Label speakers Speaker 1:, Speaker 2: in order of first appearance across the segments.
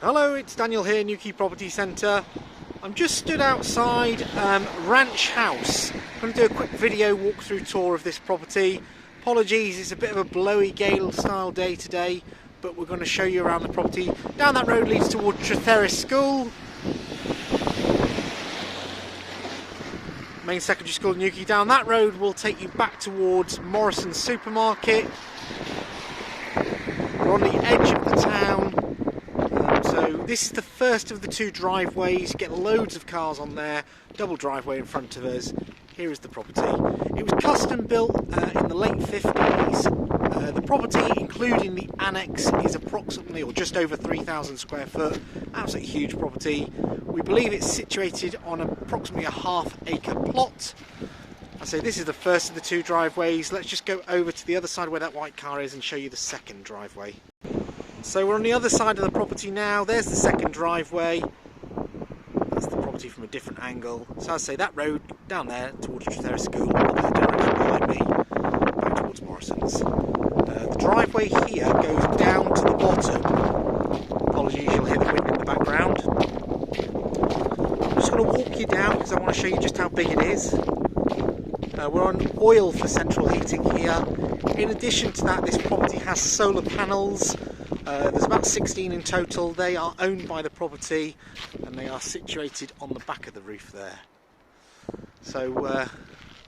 Speaker 1: Hello, it's Daniel here, Newquay Property Centre. I'm just stood outside Ranch House. I'm going to do a quick video walkthrough tour of this property. Apologies, it's a bit of a blowy gale style day today, but we're going to show you around the property. Down that road leads towards Trencreek School. Main secondary school in Newquay. Down that road will take you back towards Morrison's supermarket. We're on the edge of the town. So this is the first of the two driveways. You get loads of cars on there, double driveway in front of us. Here is the property. It was custom built in the late 50s. The property, including the annex, is approximately or just over 3,000 square foot. Absolutely huge property. We believe it's situated on approximately a half-acre plot. I say this is the first of the two driveways. Let's just go over to the other side where that white car is and show you the second driveway. So we're on the other side of the property now. There's the second driveway. That's the property from a different angle. So I'd say that road down there towards Trencreek School, the direction behind me, going towards Morrison's. The driveway here goes down to the bottom. Apologies, you'll hear the wind in the background. I'm just going to walk you down because I want to show you just how big it is. We're on oil for central heating here. In addition to that, this property has solar panels. There's about 16 in total. They are owned by the property and they are situated on the back of the roof there. So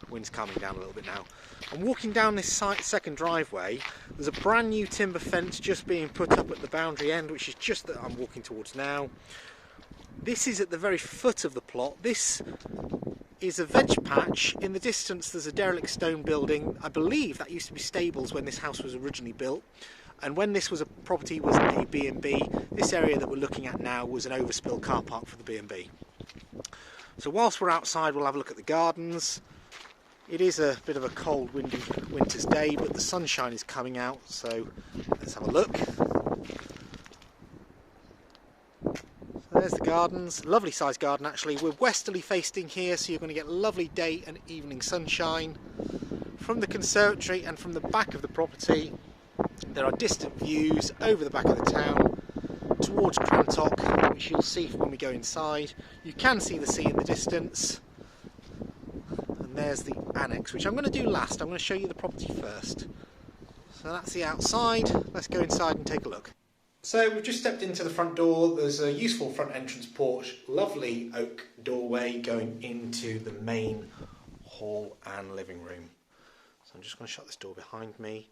Speaker 1: wind's calming down a little bit now. I'm walking down this second driveway. There's a brand new timber fence just being put up at the boundary end, which is just that I'm walking towards now. This is at the very foot of the plot. This is a veg patch. In the distance there's a derelict stone building. I believe that used to be stables when this house was originally built. And when this was a property was a B&B, this area that we're looking at now was an overspill car park for the B&B. So whilst we're outside, we'll have a look at the gardens. It is a bit of a cold, windy winter's day, but the sunshine is coming out, so let's have a look. So there's the gardens, lovely sized garden actually. We're westerly facing here, so you're going to get lovely day and evening sunshine. From the conservatory and from the back of the property, there are distant views over the back of the town towards Trencreek, which you'll see when we go inside. You can see the sea in the distance. And there's the annex, which I'm going to do last. I'm going to show you the property first. So that's the outside. Let's go inside and take a look. So we've just stepped into the front door. There's a useful front entrance porch, lovely oak doorway going into the main hall and living room. So I'm just going to shut this door behind me.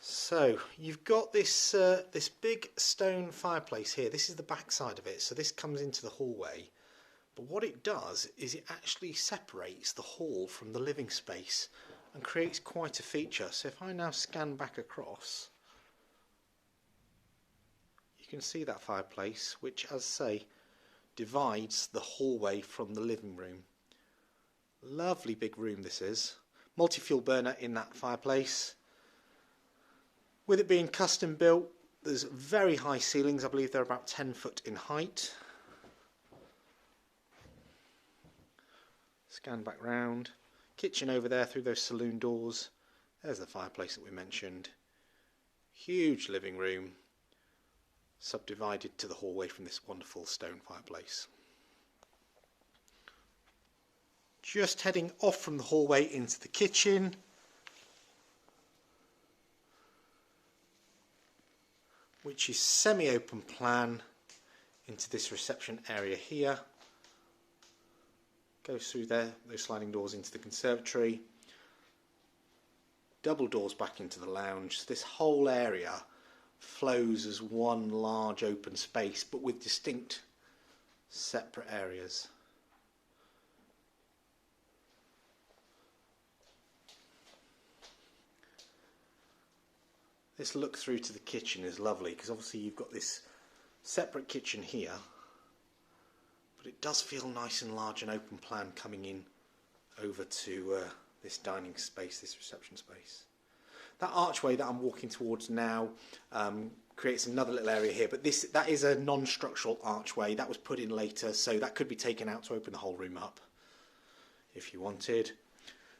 Speaker 1: So you've got this this big stone fireplace here. This is the back side of it, so this comes into the hallway. But what it does is it actually separates the hall from the living space and creates quite a feature. So if I now scan back across, you can see that fireplace, which, as I say, divides the hallway from the living room. Lovely big room this is. Multi-fuel burner in that fireplace. With it being custom built, there's very high ceilings. I believe they're about 10 foot in height. Scan back round. Kitchen over there through those saloon doors. There's the fireplace that we mentioned. Huge living room, subdivided to the hallway from this wonderful stone fireplace. Just heading off from the hallway into the kitchen. Which is semi-open plan into this reception area here. Goes through there, those sliding doors into the conservatory. Double doors back into the lounge. So this whole area flows as one large open space, but with distinct separate areas. This look through to the kitchen is lovely because obviously you've got this separate kitchen here, but it does feel nice and large and open plan coming in over to this dining space, this reception space. That archway that I'm walking towards now creates another little area here, but that is a non-structural archway that was put in later, so that could be taken out to open the whole room up if you wanted.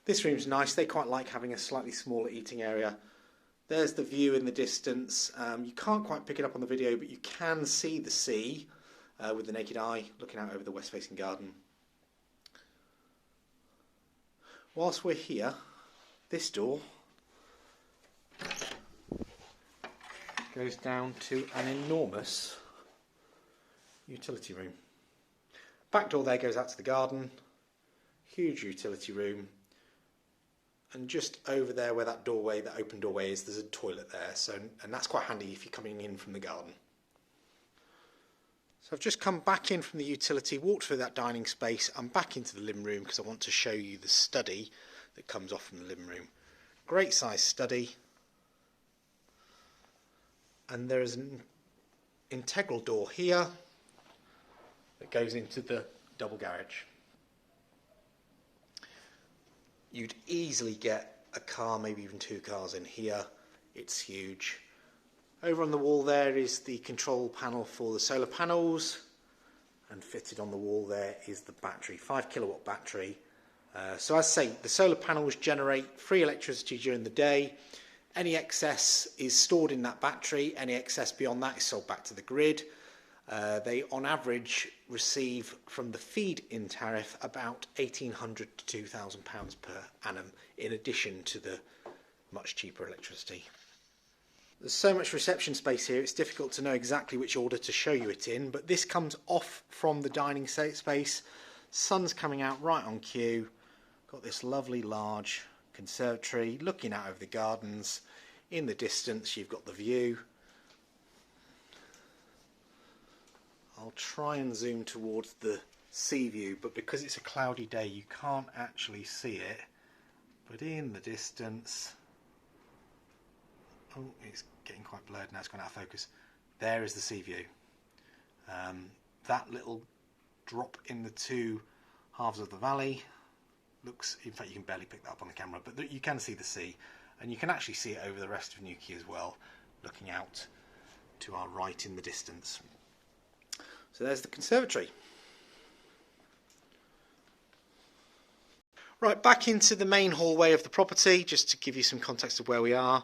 Speaker 1: This room's nice. They quite like having a slightly smaller eating area There's the view in the distance. You can't quite pick it up on the video, but you can see the sea with the naked eye looking out over the west facing garden. Whilst we're here, this door goes down to an enormous utility room. Back door there goes out to the garden, huge utility room, and just over there where that doorway, that open doorway is, there's a toilet there, and that's quite handy if you're coming in from the garden. So I've just come back in from the utility, walked through that dining space. I'm back into the living room because I want to show you the study that comes off from the living room. Great size study. And there is an integral door here that goes into the double garage. You'd easily get a car, maybe even two cars in here. It's huge. Over on the wall there is the control panel for the solar panels, and fitted on the wall there is the battery, 5 kilowatt battery. So as I say, the solar panels generate free electricity during the day. Any excess is stored in that battery. Any excess beyond that is sold back to the grid. They on average receive from the feed-in tariff about £1,800 to £2,000 per annum, in addition to the much cheaper electricity. There's so much reception space here, it's difficult to know exactly which order to show you it in, but this comes off from the dining space. Sun's coming out right on cue. Got this lovely large conservatory looking out over the gardens. In the distance you've got the view. I'll try and zoom towards the sea view, but because it's a cloudy day you can't actually see it. But in the distance, oh, it's getting quite blurred now, it's gone out of focus. There is the sea view. That little drop in the two halves of the valley looks, in fact you can barely pick that up on the camera, but you can see the sea, and you can actually see it over the rest of Newquay as well, looking out to our right in the distance. So there's the conservatory. Right, back into the main hallway of the property, just to give you some context of where we are.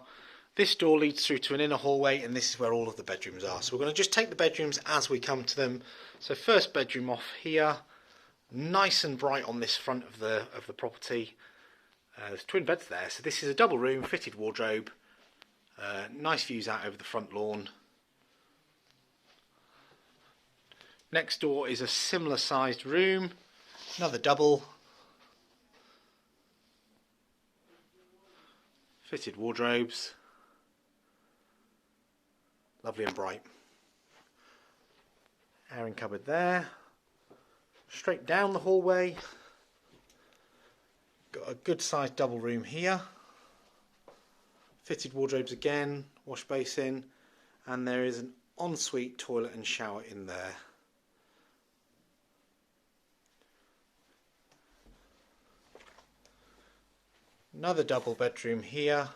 Speaker 1: This door leads through to an inner hallway, and this is where all of the bedrooms are. So we're going to just take the bedrooms as we come to them. So first bedroom off here, nice and bright on this front of the property. There's twin beds there. So this is a double room, fitted wardrobe. Nice views out over the front lawn. Next door is a similar sized room, another double. Fitted wardrobes. Lovely and bright. Airing cupboard there. Straight down the hallway. Got a good sized double room here. Fitted wardrobes again, wash basin, and there is an ensuite toilet and shower in there. Another double bedroom here.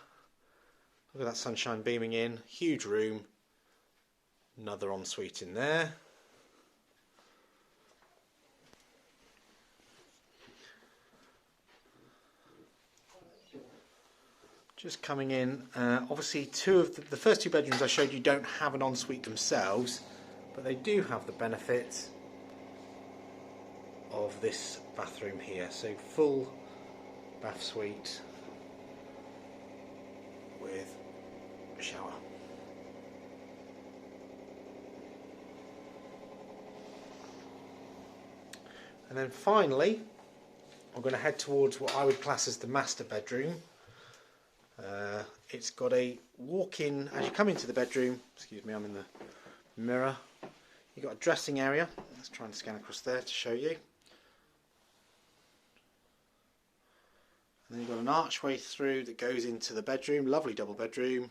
Speaker 1: Look at that sunshine beaming in. Huge room. Another ensuite in there. Just coming in, obviously two of the first two bedrooms I showed you don't have an ensuite themselves, but they do have the benefit of this bathroom here. So full bath suite with a shower. And then finally, I'm going to head towards what I would class as the master bedroom. It's got a walk-in, as you come into the bedroom, excuse me, I'm in the mirror, you've got a dressing area. Let's try and scan across there to show you. And then you've got an archway through that goes into the bedroom, lovely double bedroom.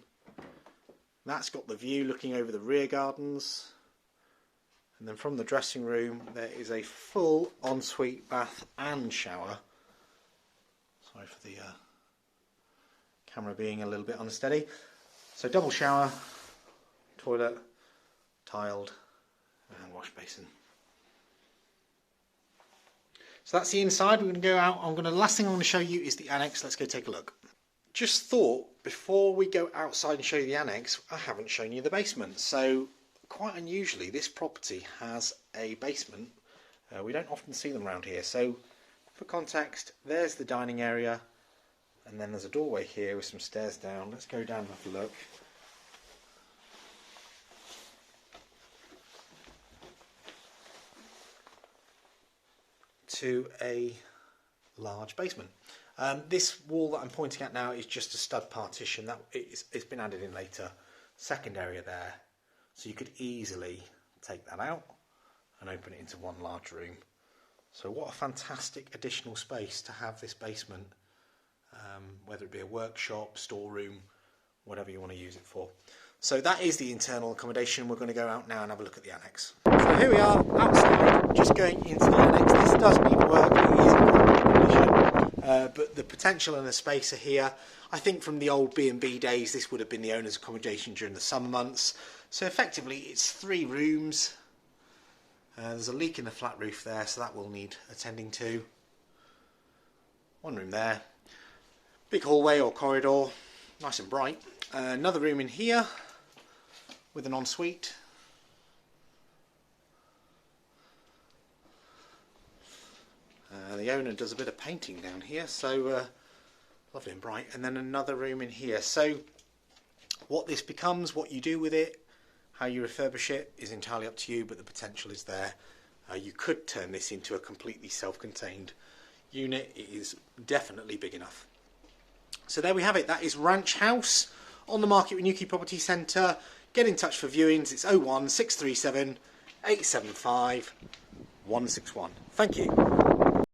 Speaker 1: That's got the view looking over the rear gardens. And then from the dressing room there is a full ensuite bath and shower. Sorry for the camera being a little bit unsteady. So double shower, toilet, tiled, and wash basin. So that's the inside. We're going to go out. Last thing I'm going to show you is the annex. Let's go take a look. Just thought before we go outside and show you the annex, I haven't shown you the basement. So quite unusually, this property has a basement. We don't often see them around here. So for context, there's the dining area, and then there's a doorway here with some stairs down. Let's go down and have a look. To a large basement. This wall that I'm pointing at now is just a stud partition. It's been added in later. Second area there, so you could easily take that out and open it into one large room. So what a fantastic additional space to have this basement, whether it be a workshop, storeroom, whatever you want to use it for. So that is the internal accommodation. We're going to go out now and have a look at the annex. So here we are outside, just going into the annex. This does need work, it is in quite good condition, but the potential and the space are here. I think from the old B&B days, this would have been the owner's accommodation during the summer months. So effectively it's 3 rooms. There's a leak in the flat roof there, so that will need attending to. 1 room there. Big hallway or corridor, nice and bright. Another room in here with an ensuite. The owner does a bit of painting down here, so lovely and bright. And then another room in here. So what this becomes, what you do with it, how you refurbish it is entirely up to you, but the potential is there. You could turn this into a completely self-contained unit. It is definitely big enough. So there we have it. That is Ranch House on the market with Newquay Property Centre. Get in touch for viewings. It's 01637 875 161. Thank you.